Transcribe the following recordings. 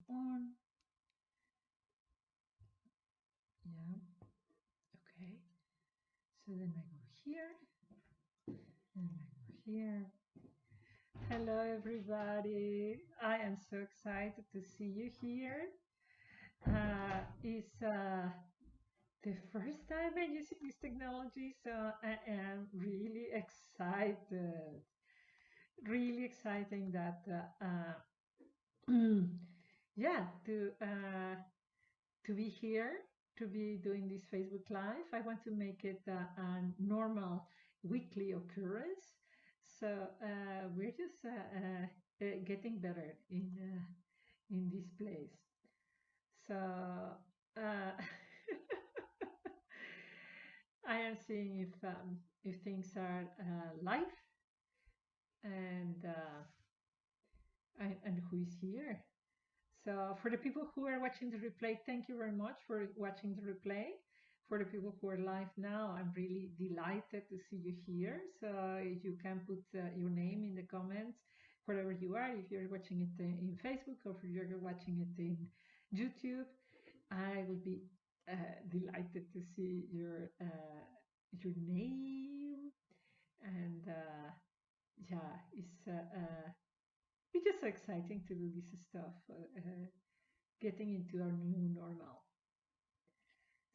on. Yeah, okay. So then I go here, and I go here. Hello, everybody. I am so excited to see you here. It's the first time I'm using this technology, so I am really excited. Really exciting that, yeah, to be here, to be doing this Facebook Live. I want to make it a normal weekly occurrence. So we're just getting better in this place. So I am seeing if things are live and and who is here. So for the people who are watching the replay, thank you very much for watching the replay. For the people who are live now, I'm really delighted to see you here. So you can put your name in the comments wherever you are. If you're watching it in Facebook or if you're watching it in YouTube, I will be delighted to see your name. And yeah, it's just so exciting to do this stuff. Getting into our new normal.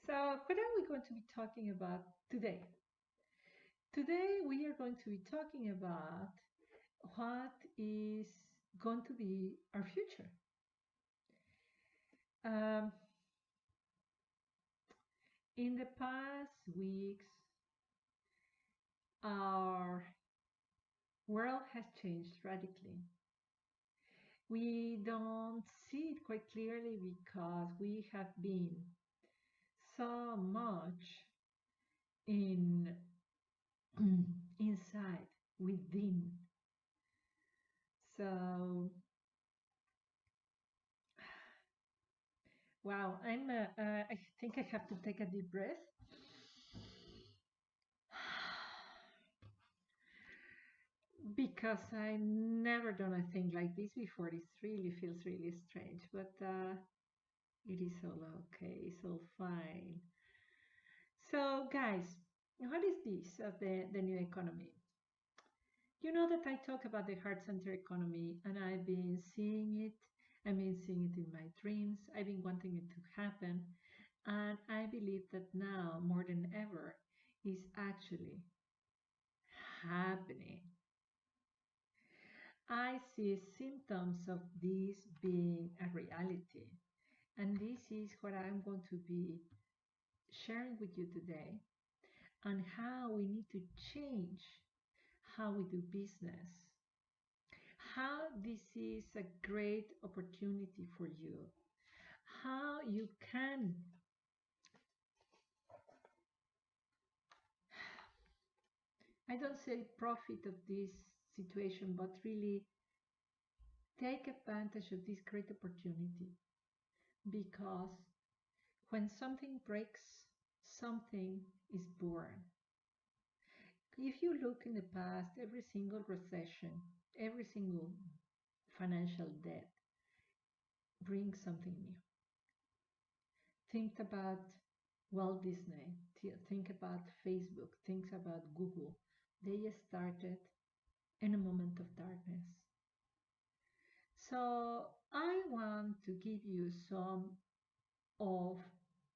So, what are we going to be talking about today? Today, we are going to be talking about what is going to be our future. Um, in the past weeks, our world has changed radically. We don't see it quite clearly because we have been so much in inside, within. So, wow, I think I have to take a deep breath because I never done a thing like this before. It really feels really strange, but it is all okay. It's all fine. So, guys, what is this of the new economy? You know that I talk about the heart center economy, and I've been seeing it. I've been seeing it in my dreams. I've been wanting it to happen. And I believe that now, more than ever, is actually happening. I see symptoms of this being a reality. And this is what I'm going to be sharing with you today on how we need to change how we do business, how this is a great opportunity for you, how you can, I don't say profit of this situation, but really take advantage of this great opportunity, because when something breaks, something is born. If you look in the past, every single recession, every single financial debt brings something new. Think about Walt Disney, think about Facebook, think about Google. They started in a moment of darkness. So I want to give you some of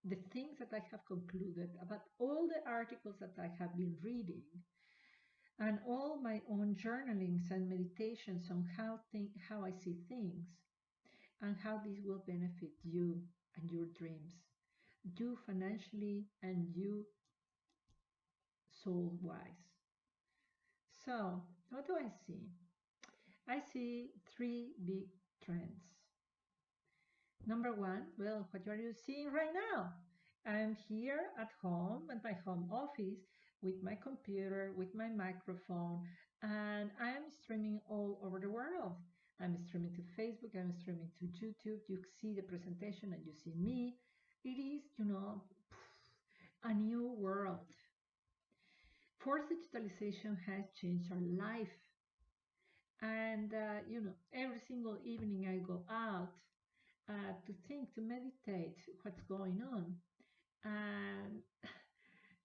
the things that I have concluded about all the articles that I have been reading and all my own journalings and meditations on how I see things and how this will benefit you and your dreams, you financially and you soul wise. So, what do I see? I see three big trends. Number one, well, what are you seeing right now? I'm here at home, at my home office, with my computer, with my microphone, and I'm streaming all over the world. I'm streaming to Facebook, I'm streaming to YouTube. You see the presentation and you see me. It is, a new world. Forced digitalization has changed our life. And, every single evening I go out, to think, to meditate what's going on. And,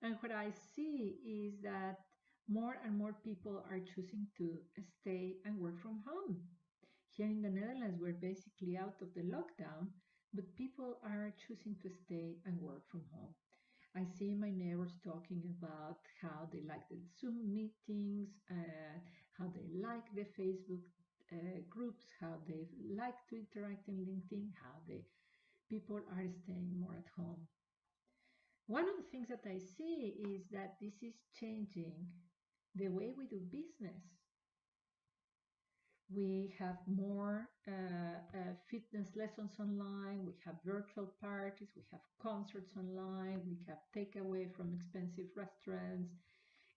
and what I see is that more and more people are choosing to stay and work from home. Here in the Netherlands, we're basically out of the lockdown, but people are choosing to stay and work from home. I see my neighbors talking about how they like the Zoom meetings, how they like the Facebook groups, how they like to interact in LinkedIn, how they people are staying more at home. One of the things that I see is that this is changing the way we do business. We have more fitness lessons online, we have virtual parties, we have concerts online, we have takeaway from expensive restaurants.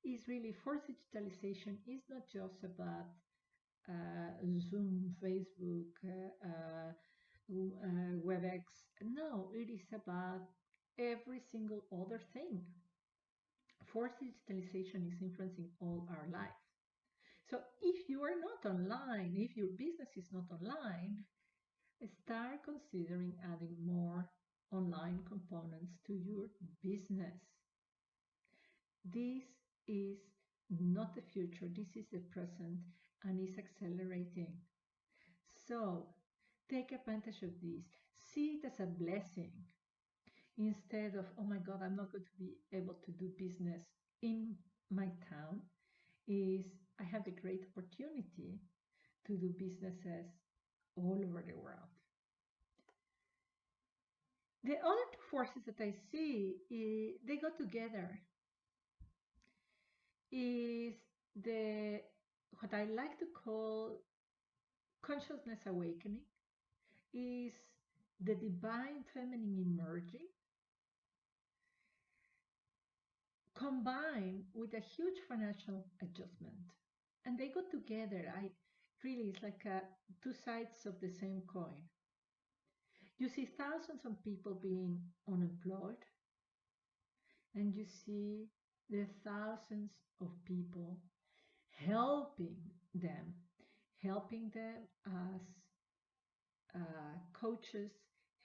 Is really forced digitalization is not just about Zoom, Facebook, WebEx. No, it is about every single other thing. Forced digitalization is influencing all our life. So if you are not online, if your business is not online, start considering adding more online components to your business. This is not the future, this is the present and is accelerating. So take advantage of this. See it as a blessing instead of, oh my God, I'm not going to be able to do business in my town. Is I have the great opportunity to do businesses all over the world. The other two forces that I see, they go together, is the what I like to call consciousness awakening, is the divine feminine emerging, combined with a huge financial adjustment. And they go together. I really, it's like two sides of the same coin. You see thousands of people being unemployed, and you see the thousands of people helping them, helping them as coaches,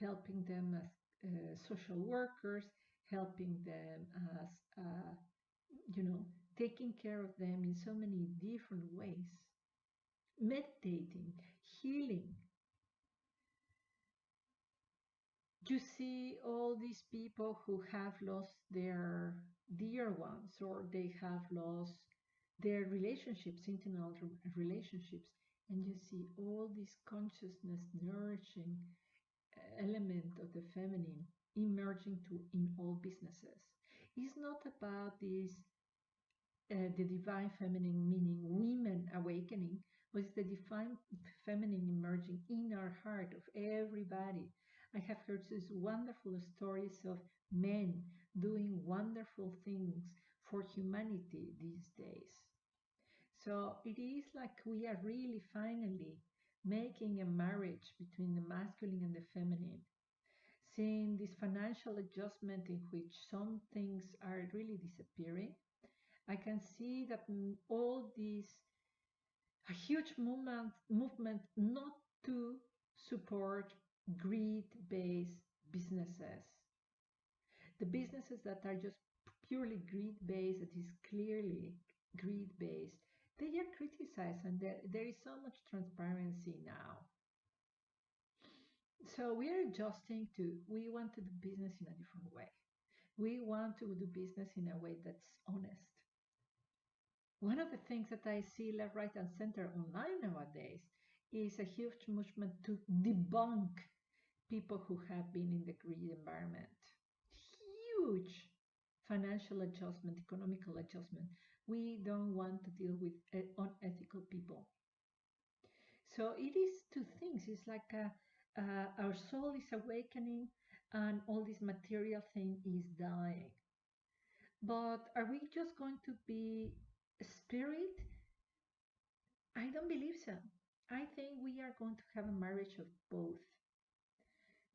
helping them as social workers, helping them as, you know, taking care of them in so many different ways, meditating, healing. You see all these people who have lost their dear ones, or they have lost their relationships, intimate relationships, and you see all this consciousness nourishing element of the feminine emerging in all businesses. It's not about this the divine feminine, meaning women awakening, but it's the divine feminine emerging in our heart of everybody. I have heard these wonderful stories of men doing wonderful things for humanity these days. So it is like we are really finally making a marriage between the masculine and the feminine, seeing this financial adjustment in which some things are really disappearing. I can see that all these a huge movement not to support greed-based businesses. The businesses that are just purely greed-based, that is clearly greed-based, they are criticized, and there is so much transparency now. So we are adjusting to, we want to do business in a different way. We want to do business in a way that's honest. One of the things that I see left, right, and center online nowadays is a huge movement to debunk people who have been in the greed environment. Huge financial adjustment, economical adjustment. We don't want to deal with unethical people. So it is two things. It's like our soul is awakening and all this material thing is dying. But are we just going to be spirit? I don't believe so. I think we are going to have a marriage of both.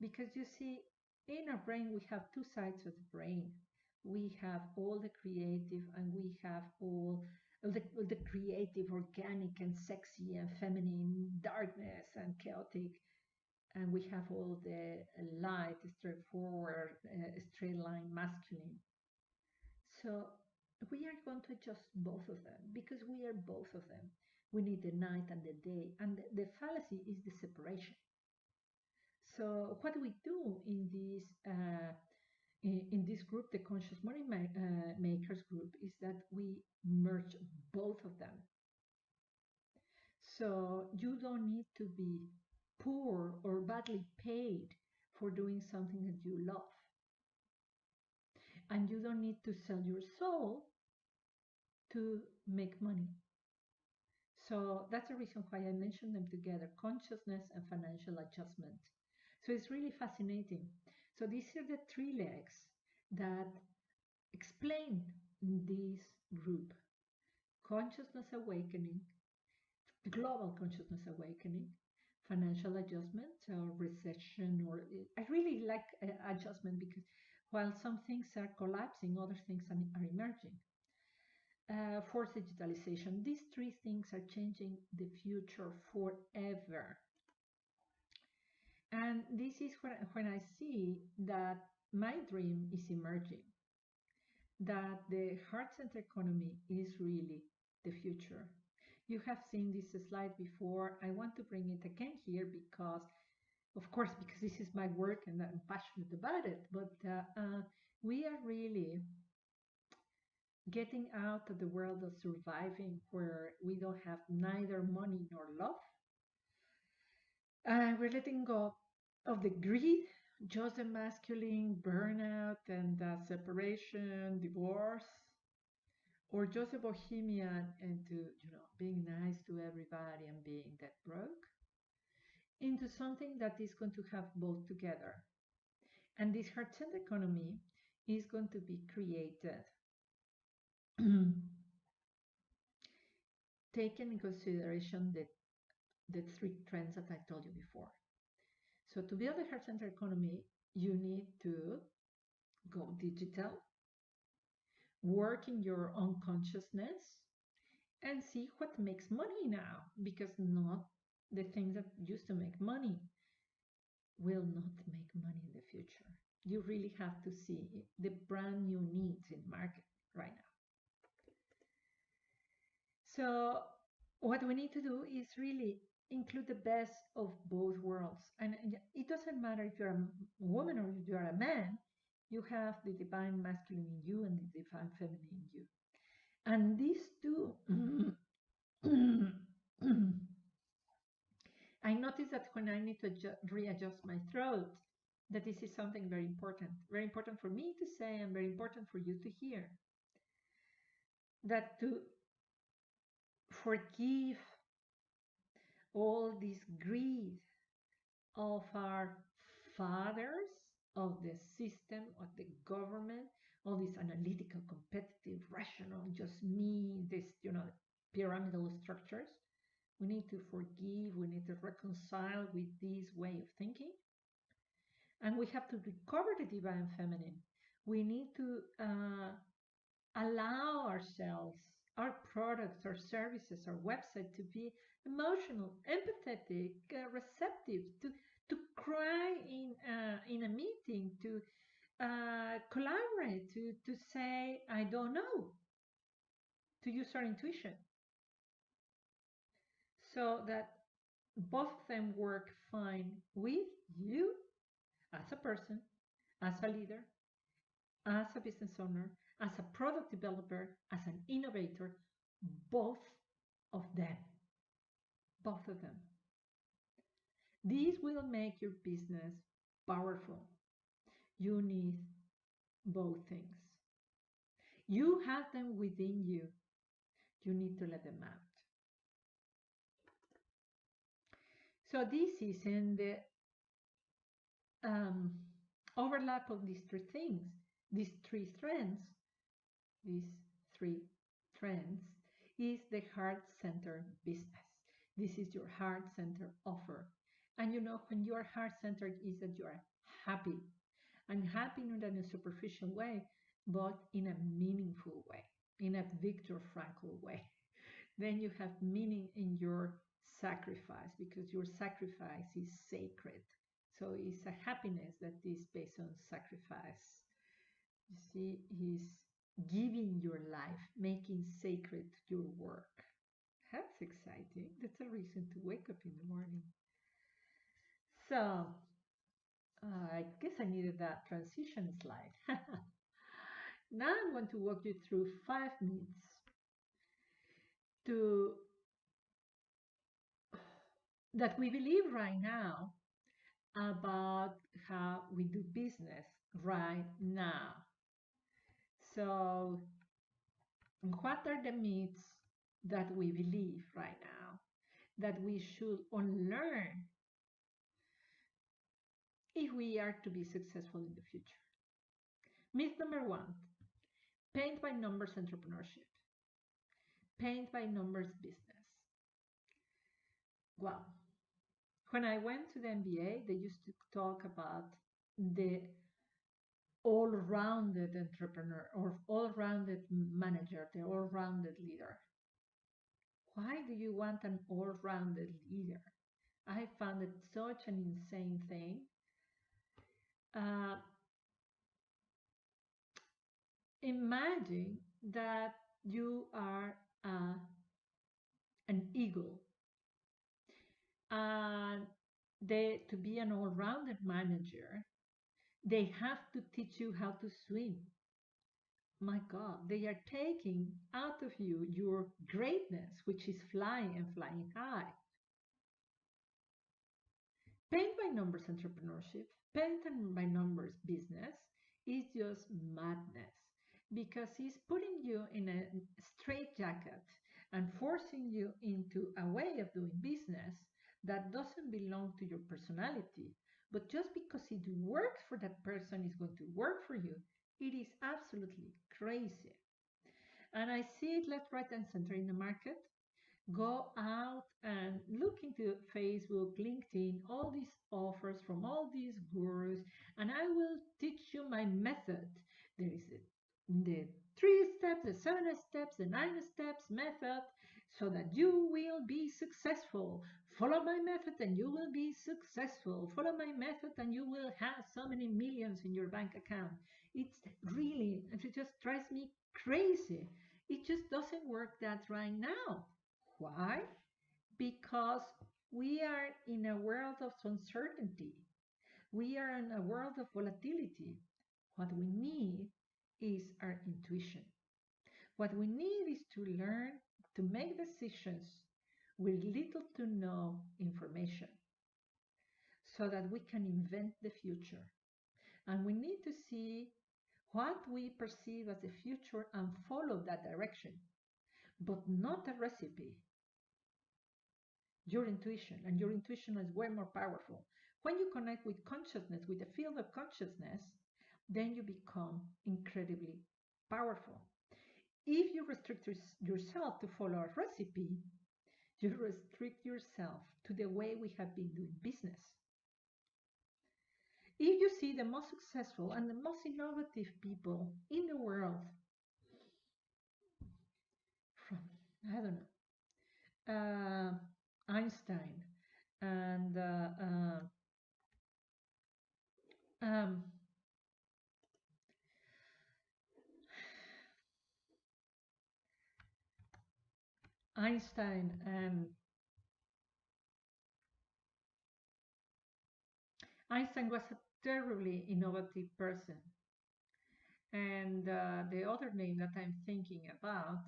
Because you see, in our brain, we have two sides of the brain. We have all the creative, and we have all the creative, organic, and sexy, and feminine, darkness, and chaotic and we have all the light, straightforward, straight line masculine. So we are going to adjust both of them because we are both of them. We need the night and the day, and the fallacy is the separation. So what we do in this group, the Conscious Money Makers group, is that we merge both of them. So you don't need to be poor or badly paid for doing something that you love. And you don't need to sell your soul to make money. So that's the reason why I mentioned them together, consciousness and financial adjustment. So it's really fascinating. So these are the three legs that explain this group: consciousness awakening, global consciousness awakening, financial adjustment or recession, or I really like adjustment because while some things are collapsing, other things are emerging. Fourth, digitalization. These three things are changing the future forever. And this is when I see that my dream is emerging, that the heart-centered economy is really the future. You have seen this slide before. I want to bring it again here because, of course, because this is my work and I'm passionate about it, but we are really getting out of the world of surviving where we don't have neither money nor love. We're letting go of the greed, just the masculine burnout and separation, divorce, or just a bohemian and to being nice to everybody and being that broke, into something that is going to have both together. And this heart-centered economy is going to be created taking in consideration the three trends that I told you before. So to build a heart-centered economy, you need to go digital, work in your own consciousness, and see what makes money now, because not the things that used to make money will not make money in the future. You really have to see the brand new needs in market right now. So what we need to do is really include the best of both worlds. And it doesn't matter if you're a woman or if you're a man, you have the divine masculine in you and the divine feminine in you. And these two, I notice that when I need to readjust my throat, that this is something very important for me to say and very important for you to hear. That to forgive all this greed of our fathers, of the system, of the government, all this analytical, competitive, rational, just me, this, pyramidal structures. We need to forgive, we need to reconcile with this way of thinking. And we have to recover the divine feminine. We need to allow ourselves, our products, our services, our website to be emotional, empathetic, receptive, to cry in a meeting, to collaborate, to say, I don't know, to use our intuition. So that both of them work fine with you as a person, as a leader, as a business owner, as a product developer, as an innovator, both of them. Both of them. These will make your business powerful. You need both things. You have them within you. You need to let them out. So this is in the overlap of these three things, these three trends, is the heart-centered business. This is your heart-centered offer. And when you are heart-centered is that you are happy. And happy not in a superficial way, but in a meaningful way, in a Viktor Frankl way. Then you have meaning in your sacrifice because your sacrifice is sacred. So it's a happiness that is based on sacrifice. You see, he's giving your life, making sacred your work. That's exciting. That's a reason to wake up in the morning. So I guess I needed that transition slide. Now I'm going to walk you through 5 minutes to that we believe right now about how we do business right now. So, what are the myths that we believe right now that we should unlearn if we are to be successful in the future? Myth number one: paint by numbers entrepreneurship, paint by numbers business. Well, when I went to the MBA, they used to talk about the all-rounded entrepreneur or all-rounded manager, the all-rounded leader. Why do you want an all-rounded leader? I found it such an insane thing. Uh, Imagine that you are an eagle, and to be an all-rounded manager, they have to teach you how to swim. My God, they are taking out of you your greatness, which is flying and flying high. Paint by numbers entrepreneurship, paint by numbers business is just madness because it's putting you in a straitjacket and forcing you into a way of doing business that doesn't belong to your personality. But just because it works for that person is going to work for you, it is absolutely crazy. And I see it left, right, and center in the market. Go out and look into Facebook, LinkedIn, all these offers from all these gurus, and I will teach you my method. There is the 3 steps, the 7 steps, the 9 steps method so that you will be successful. Follow my method and you will be successful. Follow my method and you will have so many millions in your bank account. It's really, it just drives me crazy. It just doesn't work that right now. Why? Because we are in a world of uncertainty. We are in a world of volatility. What we need is our intuition. What we need is to learn to make decisions with little to no information so that we can invent the future. And we need to see what we perceive as the future and follow that direction, but not a recipe. Your intuition, and your intuition is way more powerful. When you connect with consciousness, with the field of consciousness, then you become incredibly powerful. If you restrict yourself to follow a recipe, you restrict yourself to the way we have been doing business. If you see the most successful and the most innovative people in the world, from, I don't know, Einstein and um, Einstein and Einstein was a terribly innovative person. And the other name that I'm thinking about,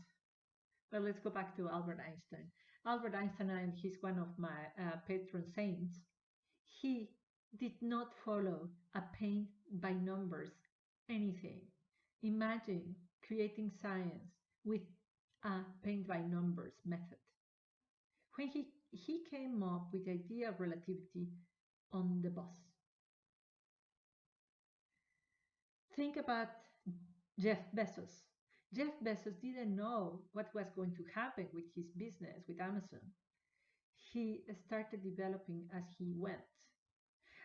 well, let's go back to Albert Einstein. Albert Einstein, and he's one of my patron saints. He did not follow a paint by numbers anything. Imagine creating science with a paint by numbers method. When he came up with the idea of relativity on the bus. Think about Jeff Bezos. Jeff Bezos didn't know what was going to happen with his business with Amazon. He started developing as he went.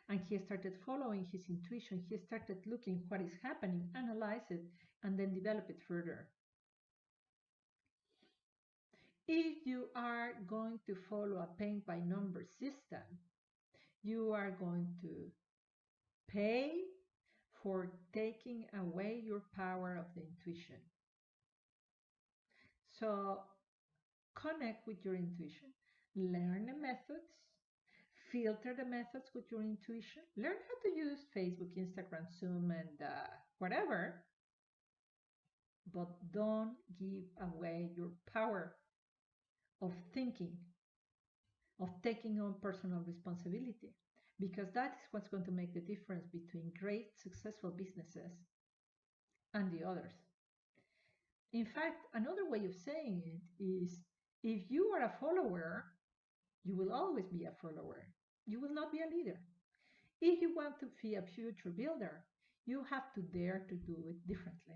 And he started following his intuition. He started looking what is happening, analyze it, and then develop it further. If you are going to follow a paint by numbers system, you are going to pay for taking away your power of the intuition. So connect with your intuition, learn the methods, filter the methods with your intuition, learn how to use Facebook, Instagram, Zoom, and whatever, but don't give away your power of thinking, of taking on personal responsibility, because that is what's going to make the difference between great, successful businesses and the others. In fact, another way of saying it is if you are a follower, you will always be a follower. You will not be a leader. If you want to be a future builder, you have to dare to do it differently.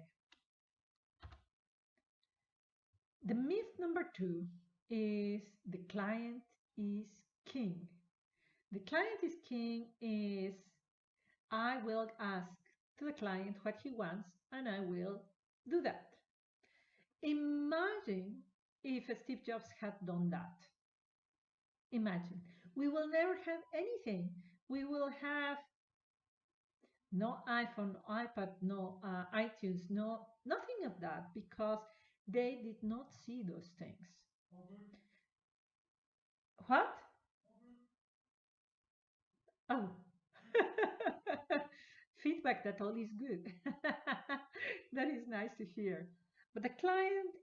The myth number 2 is the client is king. The client is king is I will ask to the client what he wants and I will do that. Imagine if Steve Jobs had done that. Imagine. We will never have anything. We will have no iPhone, iPad, no iTunes, no nothing of that because they did not see those things. What? Oh. Feedback that all is good. That is nice to hear. But the client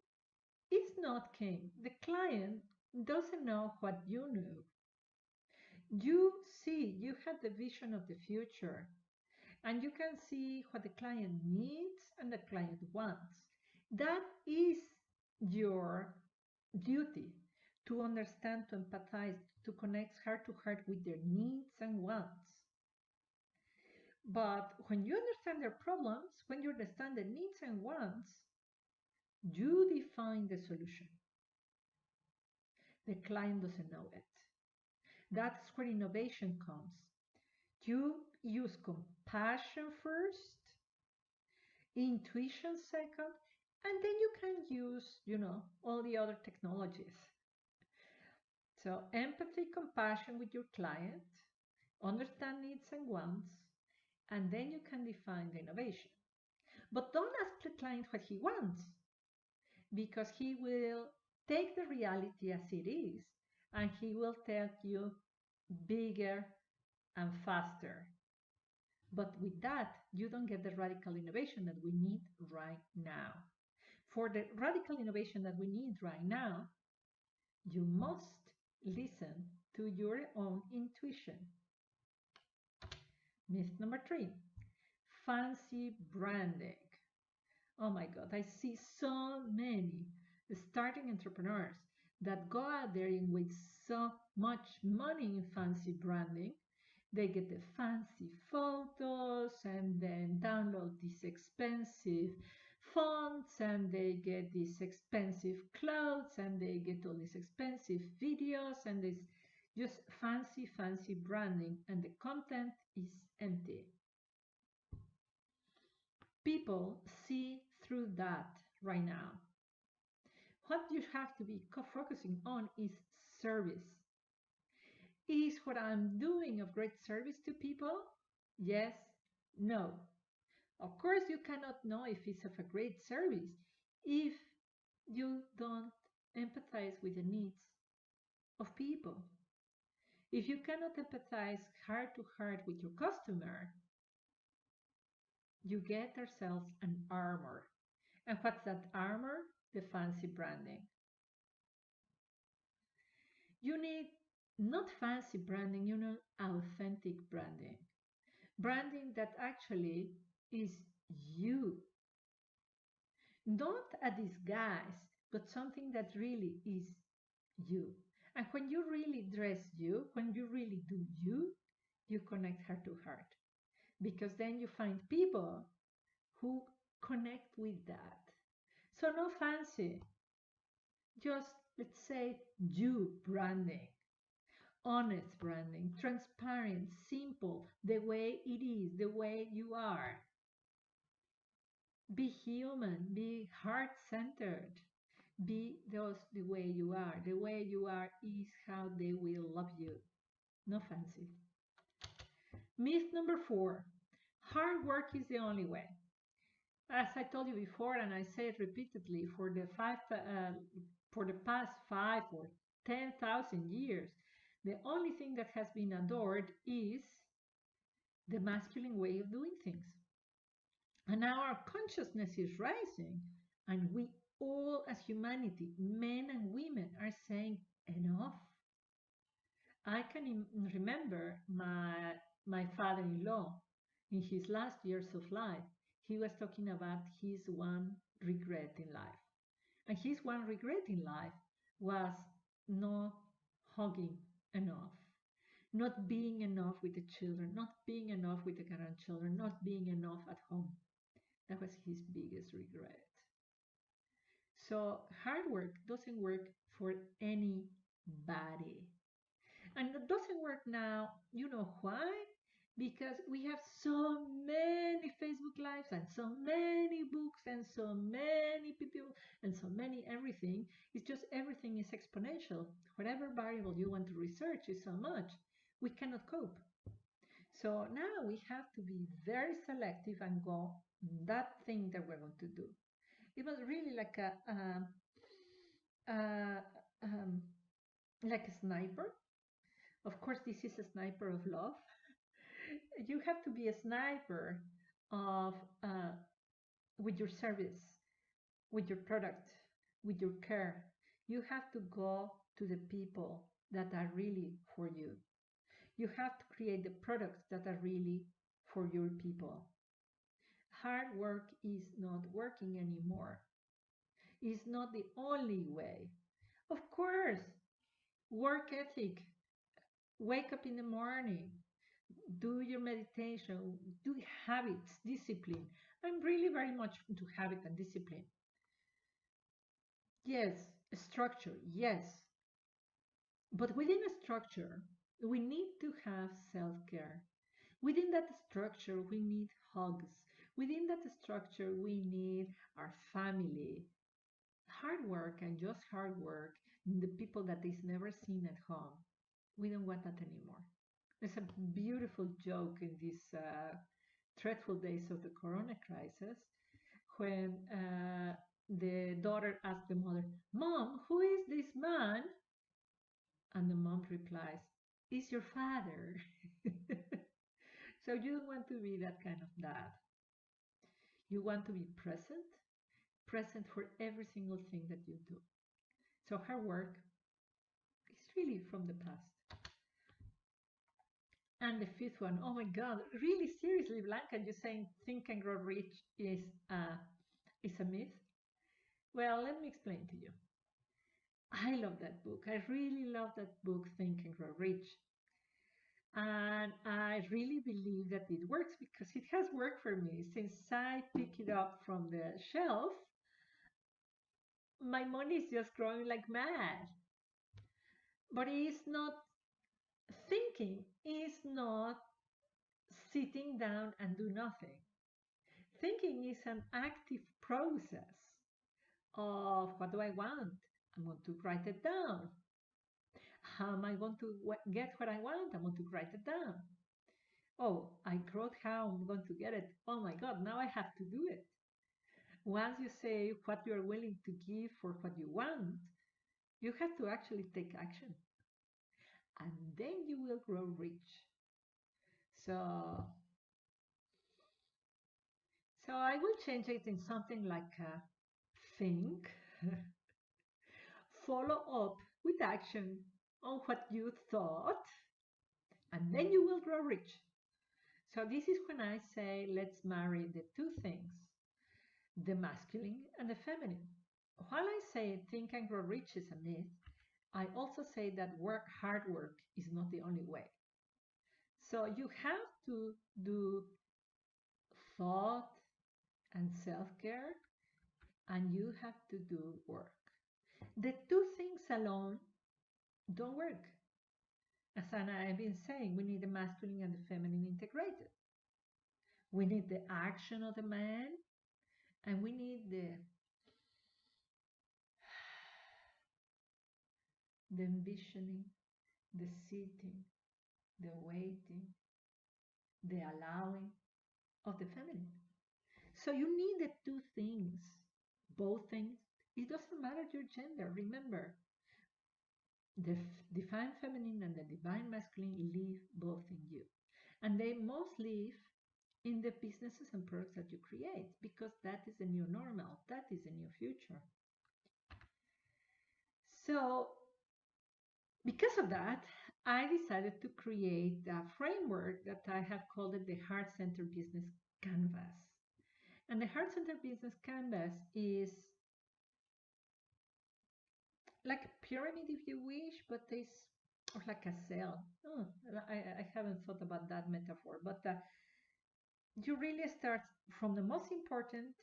is not king. The client doesn't know what you know. You see, you have the vision of the future, and you can see what the client needs and the client wants. That is your duty to understand, to empathize, to connect heart to heart with their needs and wants. But when you understand their problems, when you understand the needs and wants, you define the solution. The client doesn't know it. That's where innovation comes. You use compassion first, intuition second, and then you can use, all the other technologies. So empathy, compassion with your client, understand needs and wants, and then you can define the innovation. But don't ask the client what he wants, because he will take the reality as it is, and he will tell you bigger and faster. But with that, you don't get the radical innovation that we need right now. For the radical innovation that we need right now, you must listen to your own intuition. Myth number 3, fancy branding. Oh my God, I see so many starting entrepreneurs that go out there and with so much money in fancy branding. They get the fancy photos and then download these expensive fonts and they get these expensive clothes and they get all these expensive videos and this just fancy, fancy branding, and the content is empty. People see through that right now. What you have to be focusing on is service. Is what I'm doing of great service to people? Yes, no. Of course, you cannot know if it's of a great service if you don't empathize with the needs of people. If you cannot empathize heart to heart with your customer, you get ourselves an armor. And what's that armor? The fancy branding. You need not fancy branding, authentic branding. Branding that actually is you. Not a disguise, but something that really is you. And when you really dress you, when you really do you, you connect heart to heart. Because then you find people who connect with that. So no fancy, just let's say you branding, honest branding, transparent, simple, the way it is, the way you are. Be human, be heart-centered, be the way you are. The way you are is how they will love you. No fancy. Myth number 4, hard work is the only way. As I told you before, and I say it repeatedly, for the past 5 or 10,000 years, the only thing that has been adored is the masculine way of doing things. And now our consciousness is rising, and we all, as humanity, men and women, are saying enough. I can remember my father-in-law in his last years of life. He was talking about his one regret in life. And his one regret in life was not hugging enough, not being enough with the children, not being enough with the grandchildren, not being enough at home. That was his biggest regret. So hard work doesn't work for anybody. And it doesn't work now. You know why? Because we have so many Facebook Lives and so many books and so many people and so many everything. It's just everything is exponential. Whatever variable you want to research is so much. We cannot cope. So now we have to be very selective and go that thing that we're going to do. It was really uh, um, like a sniper. Of course, this is a sniper of love. You have to be a sniper of with your service, with your product, with your care. You have to go to the people that are really for you. You have to create the products that are really for your people. Hard work is not working anymore. It's not the only way. Of course, work ethic. Wake up in the morning, do your meditation, do habits, discipline. I'm really very much into habit and discipline. Yes, structure, yes. But within a structure, we need to have self care. Within that structure, we need hugs. Within that structure, we need our family. Hard work and just hard work, the people that is never seen at home. We don't want that anymore. There's a beautiful joke in these dreadful days of the corona crisis when the daughter asked the mother, "Mom, who is this man?" And the mom replies, "Is your father." So you don't want to be that kind of dad. You want to be present, present for every single thing that you do. So hard work is really from the past. And the fifth one, oh my God, really seriously, Blanca, you're saying Think and Grow Rich is a myth? Well, let me explain to you. I love that book. I really love that book, Think and Grow Rich. And I really believe that it works because it has worked for me. Since I picked it up from the shelf, my money is just growing like mad. But it's not thinking, is not sitting down and do nothing. Thinking is an active process of what do I want? I want to write it down. How am I going to get what I want? I want to write it down. Oh, I wrote how I'm going to get it. Oh my God, now I have to do it. Once you say what you are willing to give for what you want, you have to actually take action. And then you will grow rich. So, so I will change it in something like think, follow up with action on what you thought, and then you will grow rich. So this is when I say let's marry the two things, the masculine and the feminine. While I say think and grow rich is a myth, I also say that hard work is not the only way. So you have to do thought and self-care, and you have to do work. The two things alone don't work. As I've been saying, we need the masculine and the feminine integrated. We need the action of the man, and we need the envisioning, the sitting, the waiting, the allowing of the feminine. So you need the two things, both things. It doesn't matter your gender. Remember, the divine feminine and the divine masculine live both in you. And they must live in the businesses and products that you create because that is the new normal, that is the new future. So, because of that, I decided to create a framework that I have called it the Heart Center Business Canvas. And the Heart Center Business Canvas is like a pyramid, if you wish, but it's or like a cell. Oh, I haven't thought about that metaphor, but you really start from the most important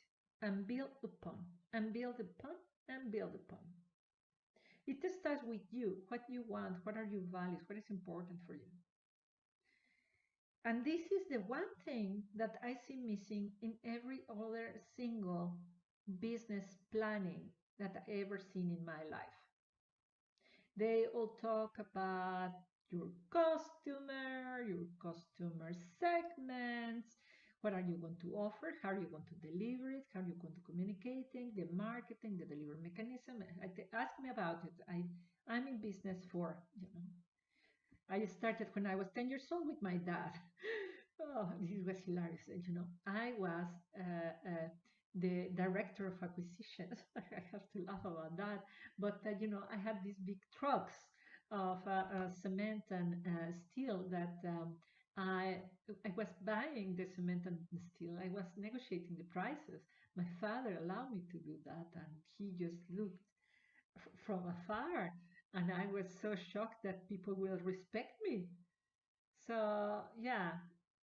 and build upon, and build upon, and build upon. It starts with you, what you want, what are your values, what is important for you. And this is the one thing that I see missing in every other single business planning that I ever seen in my life. They all talk about your customer segments, what are you going to offer, how are you going to deliver it, how are you going to communicate it, the marketing, the delivery mechanism. Ask me about it. I'm in business for, I started when I was 10 years old with my dad. Oh, this was hilarious. I was the director of acquisitions. I have to laugh about that. But, I had these big trucks of cement and steel that I was buying the cement and the steel. I was negotiating the prices. My father allowed me to do that, and he just looked from afar. And I was so shocked that people will respect me. So, yeah,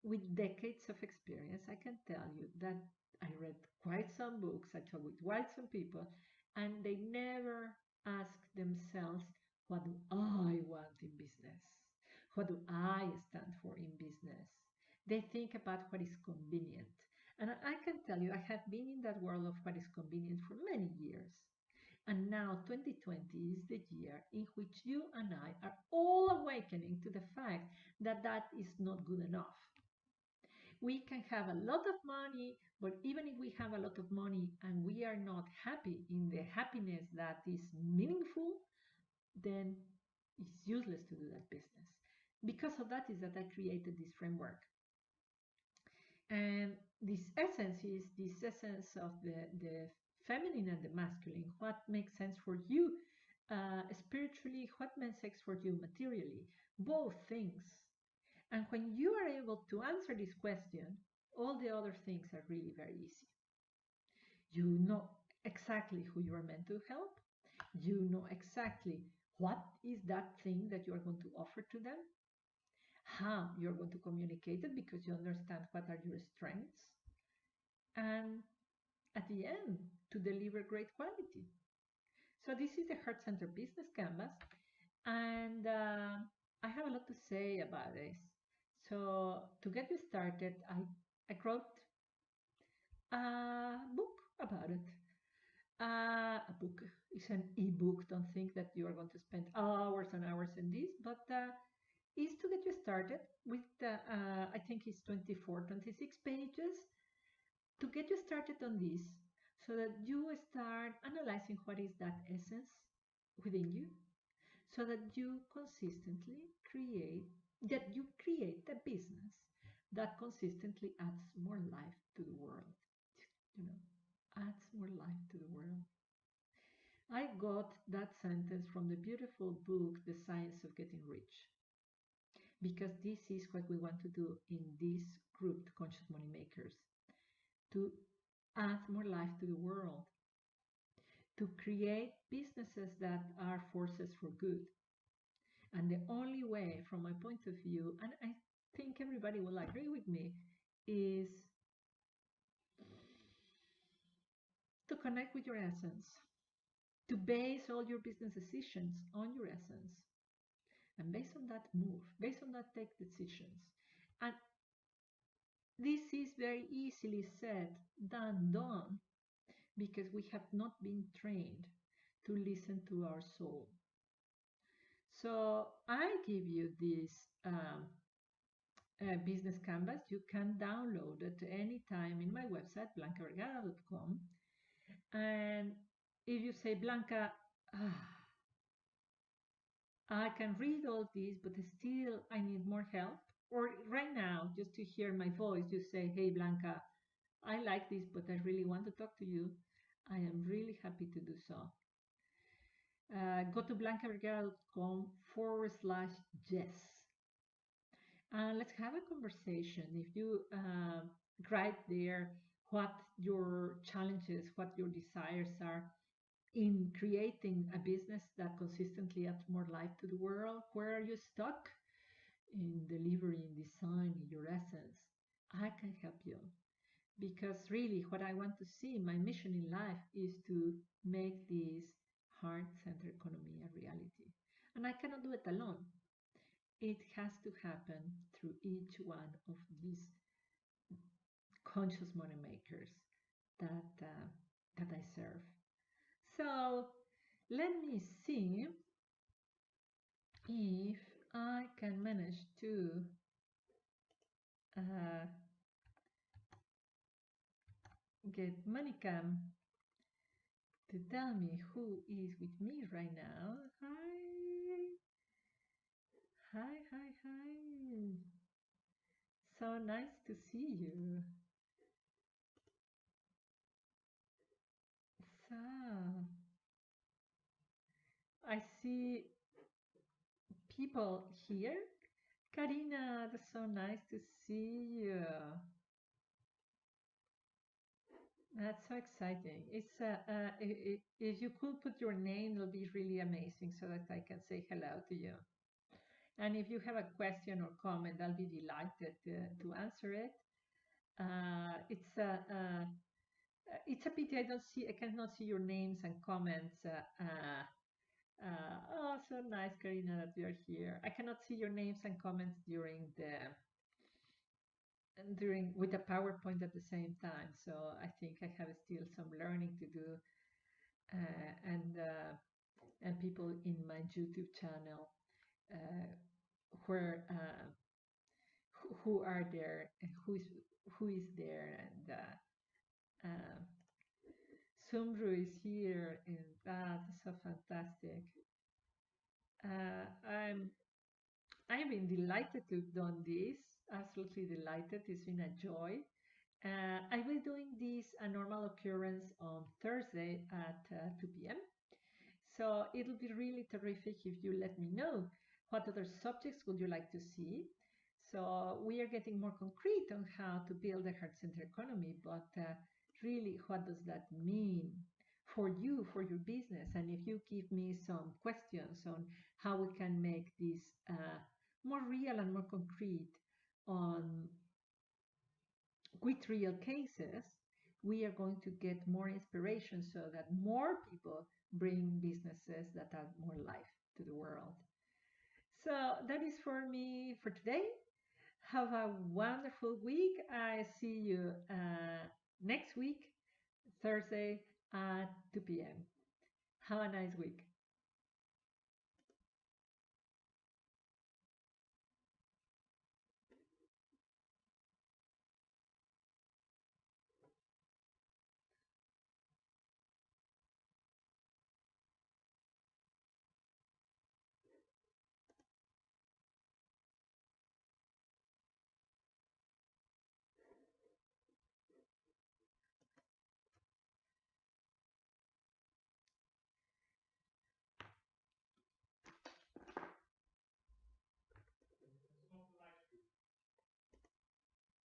with decades of experience, I can tell you that I read quite some books, I talked with quite some people, and they never ask themselves, what do I want in business? What do I stand for in business? They think about what is convenient. And I can tell you, I have been in that world of what is convenient for many years. And now 2020 is the year in which you and I are all awakening to the fact that that is not good enough. We can have a lot of money, but even if we have a lot of money and we are not happy in the happiness that is meaningful, then it's useless to do that business. Because of that is that I created this framework. And this essence of the feminine and the masculine, what makes sense for you spiritually, what makes sense for you materially, both things. And when you are able to answer this question, all the other things are really very easy. You know exactly who you are meant to help. You know exactly what is that thing that you are going to offer to them, how you're going to communicate it because you understand what are your strengths, and at the end, to deliver great quality. So this is the Heart Center Business Canvas, and I have a lot to say about this. So to get you started, I wrote a book about it. A book is an e-book. Don't think that you are going to spend hours and hours in this, but is to get you started with, I think it's 24, 26 pages to get you started on this so that you start analyzing what is that essence within you so that you consistently create a business that consistently adds more life to the world, you know, adds more life to the world. I got that sentence from the beautiful book, The Science of Getting Rich, because this is what we want to do in this group, the Conscious Money Makers, to add more life to the world, to create businesses that are forces for good. And the only way, from my point of view, and I think everybody will agree with me, is to connect with your essence, to base all your business decisions on your essence. And based on that, move. Based on that, take decisions. And this is very easily said than done because we have not been trained to listen to our soul. So I give you this business canvas, you can download it anytime in my website, blancavergara.com. And if you say, Blanca, I can read all this, but still I need more help. Or right now, just to hear my voice, you say, hey, Blanca, I like this, but I really want to talk to you. I am really happy to do so. Go to blancavergara.com/yes. Let's have a conversation. If you write there what your challenges, what your desires are in creating a business that consistently adds more life to the world, where are you stuck in delivery, in design, in your essence? I can help you. Because really, what I want to see, my mission in life is to make this heart-centered economy a reality. And I cannot do it alone. It has to happen through each one of these conscious money makers that I serve. So let me see if I can manage to uh, get MoneyCam to tell me who is with me right now. Hi, hi, hi, hi. So nice to see you. So I see people here. Karina, that's so nice to see you. That's so exciting. If you could put your name, it'll be really amazing so that I can say hello to you. And if you have a question or comment, I'll be delighted to answer it. It's a pity I cannot see your names and comments. Oh, so nice, Karina, that you're here. I cannot see your names and comments during with the PowerPoint at the same time. So I think I have still some learning to do, and people in my YouTube channel uh, where who are there, and who is there, and Sumru is here, and that's so fantastic. I'm I've been delighted to have done this. Absolutely delighted. It's been a joy. I will be doing this a normal occurrence on Thursday at 2 p.m. So it'll be really terrific if you let me know what other subjects would you like to see. So we are getting more concrete on how to build a heart-centered economy, but really, what does that mean for you, for your business? And if you give me some questions on how we can make this more real and more concrete on with real cases, we are going to get more inspiration so that more people bring businesses that add more life to the world. So that is for me for today. Have a wonderful week. I see you next week, Thursday at 2 p.m. Have a nice week.